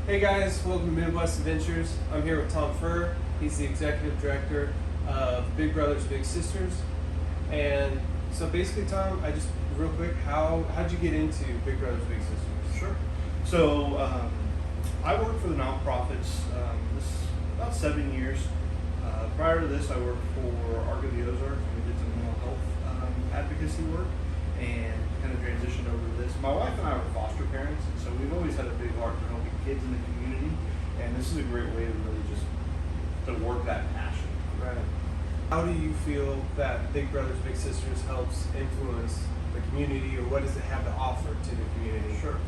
Hey guys, welcome to Midwest Adventures. I'm here with Tom Furr. He's the executive director of Big Brothers Big Sisters. And so basically, Tom, I just real quick, how'd you get into Big Brothers Big Sisters? Sure. So I worked for the nonprofits about 7 years. Prior to this, I worked for Arc of the Ozarks, and we did some mental health advocacy work, and kind of transitioned over to this. My wife and I were foster parents, and so we've always had a big heart for helping kids in the community, and this is a great way to really just to work that passion. Right. How do you feel that Big Brothers Big Sisters helps influence the community, or what does it have to offer to the community? Sure.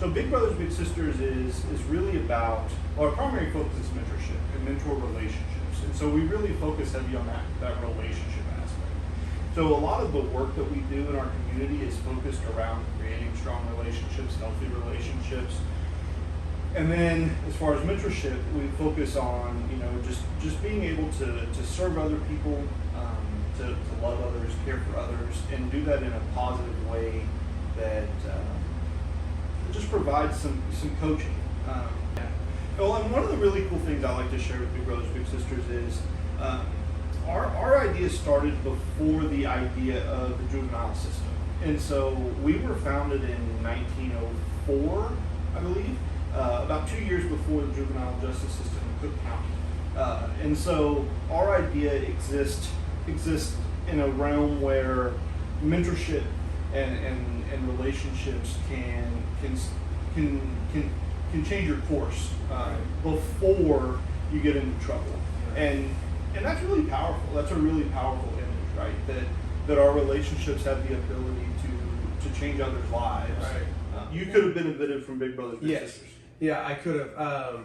So Big Brothers Big Sisters is really about, well, our primary focus is mentorship and mentor relationships. And so we really focus heavy on that relationship aspect. So a lot of the work that we do in our community is focused around creating strong relationships, healthy relationships. And then as far as mentorship, we focus on, just being able to serve other people, to love others, care for others, and do that in a positive way that just provides some coaching. Well, and one of the really cool things I like to share with Big Brothers Big Sisters is our idea started before the idea of the juvenile system. And so we were founded in 1904, I believe, about 2 years before the juvenile justice system in Cook County. And so our idea exists in a realm where mentorship and relationships can change your course before you get into trouble, and that's really powerful. That's a really powerful image, right? That our relationships have the ability to change others' lives. Right. You could have benefited from Big Brothers Big Sisters. Yeah, I could have.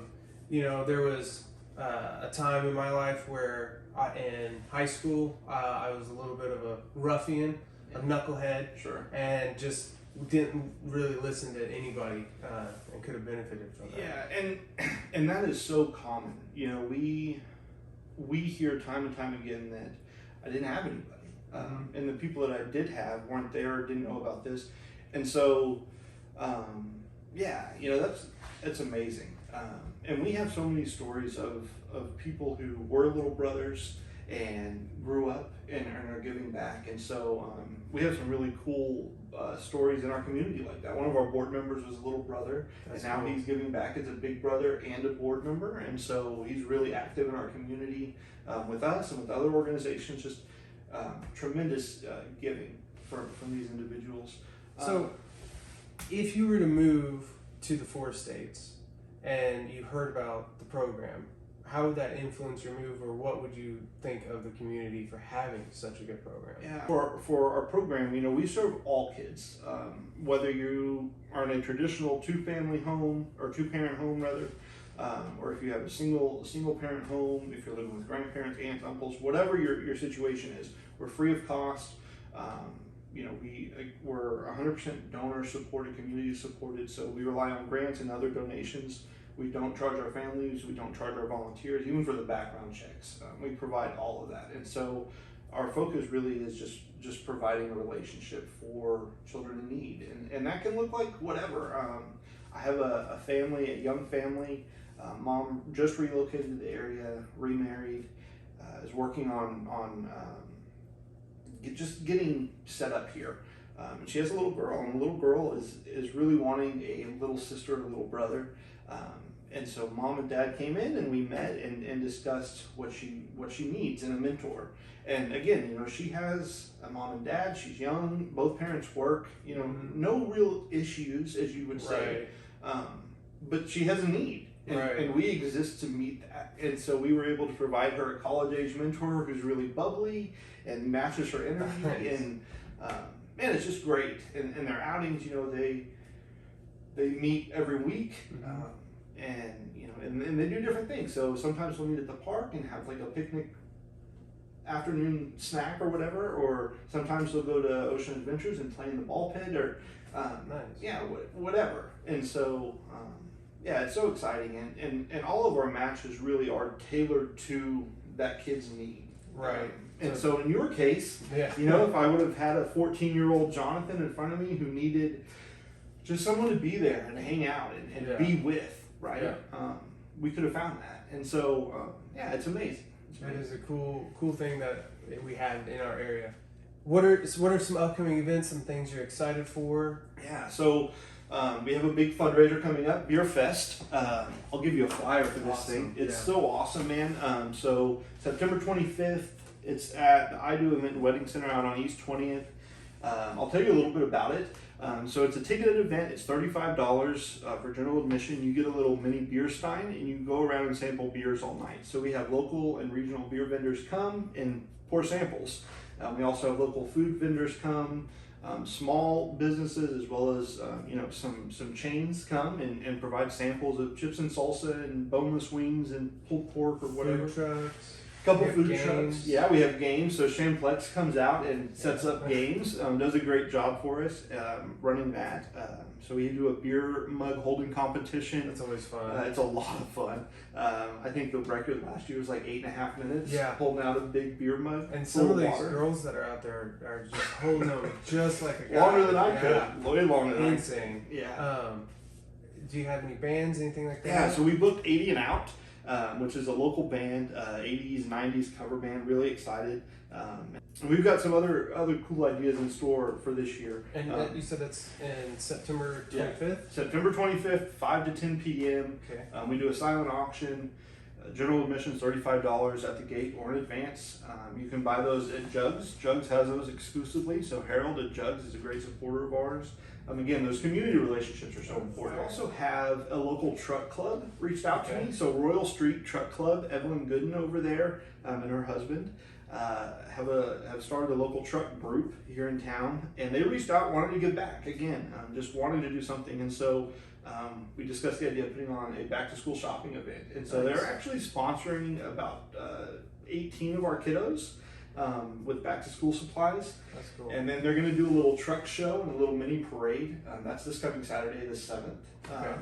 There was a time in my life where in high school I was a little bit of a ruffian, a knucklehead, Sure, and just didn't really listen to anybody and could have benefited from that. Yeah, and that is so common. We hear time and time again that I didn't have anybody, and the people that I did have weren't there, didn't know about this, and so that's amazing. And we have so many stories of people who were little brothers and grew up and are giving back, and so we have some really cool stories in our community like that. One of our board members was a little brother, and now he's giving back as a big brother and a board member, and so he's really active in our community with us and with other organizations. Just tremendous giving from these individuals. So if you were to move to the 4 states and you heard about the program, how would that influence your move, or what would you think of the community for having such a good program? Yeah, for our program, we serve all kids, whether you are in a traditional 2-family home or 2-parent home rather, or if you have a single parent home, if you're living with grandparents, aunts, uncles, whatever your situation is, we're free of cost. We're 100% donor supported, community supported, so we rely on grants and other donations. We don't charge our families, we don't charge our volunteers, even for the background checks. We provide all of that. And so our focus really is just providing a relationship for children in need. And that can look like whatever. I have a young family. Mom just relocated to the area, remarried, is working on just getting set up here. And she has a little girl, and the little girl is really wanting a little sister and a little brother. And so mom and dad came in and we met and discussed what she needs in a mentor. And again, she has a mom and dad, she's young, both parents work, no real issues, as you would say. Right. But she has a need. And we exist to meet that. And so we were able to provide her a college-age mentor who's really bubbly and matches her energy. Nice. And man, it's just great. And their outings, they meet every week. And they do different things. So sometimes we'll meet at the park and have like a picnic afternoon snack or whatever, or sometimes they'll go to Ocean Adventures and play in the ball pit, or nice. Whatever. And so it's so exciting, and all of our matches really are tailored to that kid's need. Right. And so in your case, if I would have had a 14-year-old Jonathon in front of me who needed just someone to be there and hang out and be with, right? Yeah. We could have found that. And so, yeah, it's amazing. It is a cool thing that we had in our area. What are some upcoming events, some things you're excited for? Yeah, so we have a big fundraiser coming up, Beer Fest. I'll give you a flyer for this thing. It's so awesome, man. So September 25th, it's at the I Do Event and Wedding Center out on East 20th. I'll tell you a little bit about it. So it's a ticketed event. It's $35 for general admission. You get a little mini beer stein, and you can go around and sample beers all night. So we have local and regional beer vendors come and pour samples. We also have local food vendors come, small businesses as well as some chains come and provide samples of chips and salsa and boneless wings and pulled pork or whatever. Food trucks. Couple food trucks. Yeah, we have games. So Champlex comes out and sets up games. Does a great job for us running that. So we do a beer mug holding competition. That's always fun. It's a lot of fun. I think the record last year was like 8.5 minutes. Yeah. Holding out a big beer mug. And some of these girls that are out there are just holding them just like a guy. Longer than I could. Way longer than Insane. Yeah. Do you have any bands, anything like that? Yeah. So we booked 80 and Out. Which is a local band, 80s, 90s cover band. Really excited. And we've got some other cool ideas in store for this year. And you said that's in September 25th? Yeah. September 25th, 5 to 10 p.m. Okay. We do a silent auction. General admission is $35 at the gate or in advance. You can buy those at Jugs. Jugs has those exclusively. So Harold at Jugs is a great supporter of ours. Again, those community relationships are so important. We also have a local truck club reached out to me. So Royal Street Truck Club, Evelyn Gooden over there and her husband have started a local truck group here in town, and they reached out, wanted to give back again, just wanting to do something. And so we discussed the idea of putting on a back to school shopping event. And so they're actually sponsoring about 18 of our kiddos with back to school supplies. That's cool. And then they're going to do a little truck show and a little mini parade. That's this coming Saturday, the 7th. Okay.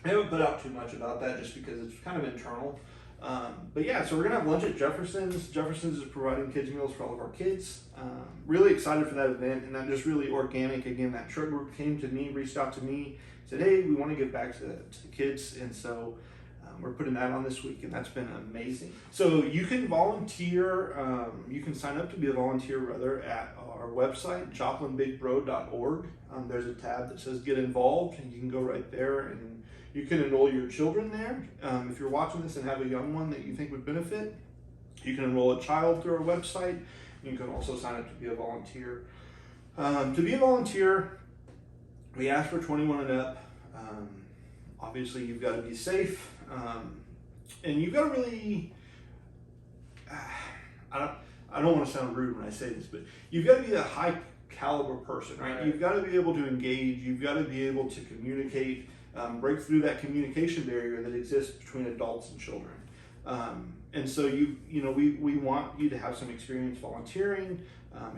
I haven't put out too much about that just because it's kind of internal. But yeah, so we're going to have lunch at Jefferson's. Jefferson's is providing kids meals for all of our kids. Really excited for that event, and that just really organic. Again, that truck group came to me, reached out to me, said, hey, we want to give back to the kids. And so we're putting that on this week, and that's been amazing. So you can volunteer, you can sign up to be a volunteer rather at our website, joplinbigbro.org. There's a tab that says get involved, and you can go right there and you can enroll your children there. If you're watching this and have a young one that you think would benefit, you can enroll a child through our website. You can also sign up to be a volunteer. To be a volunteer, we ask for 21 and up. Obviously, you've got to be safe. And you've got to really, I don't want to sound rude when I say this, but you've got to be a high caliber person, right? You've got to be able to engage. You've got to be able to communicate, break through that communication barrier that exists between adults and children. And so we want you to have some experience volunteering,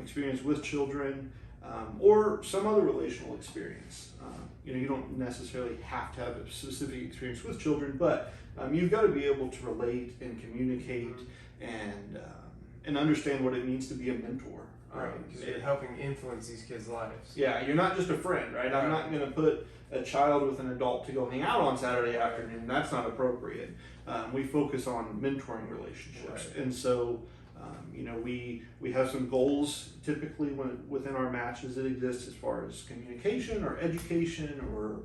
experience with children, or some other relational experience. You don't necessarily have to have a specific experience with children, but you've got to be able to relate and communicate and understand what it means to be a mentor. Right, because you're helping influence these kids' lives. Yeah, you're not just a friend, right? I'm not going to put a child with an adult to go hang out on Saturday afternoon. That's not appropriate. We focus on mentoring relationships, and so we have some goals typically within our matches that exist as far as communication or education, or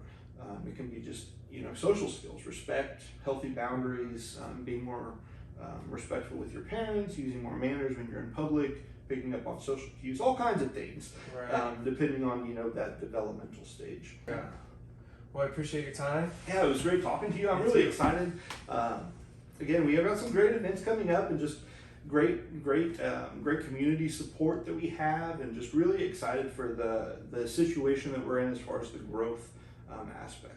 it can be just social skills, respect, healthy boundaries, being more respectful with your parents, using more manners when you're in public, picking up on social cues, all kinds of things, depending on that developmental stage. Yeah. Well, I appreciate your time. Yeah, it was great talking to you. I'm really excited. Again, we have got some great events coming up, and just great community support that we have, and just really excited for the situation that we're in as far as the growth aspect.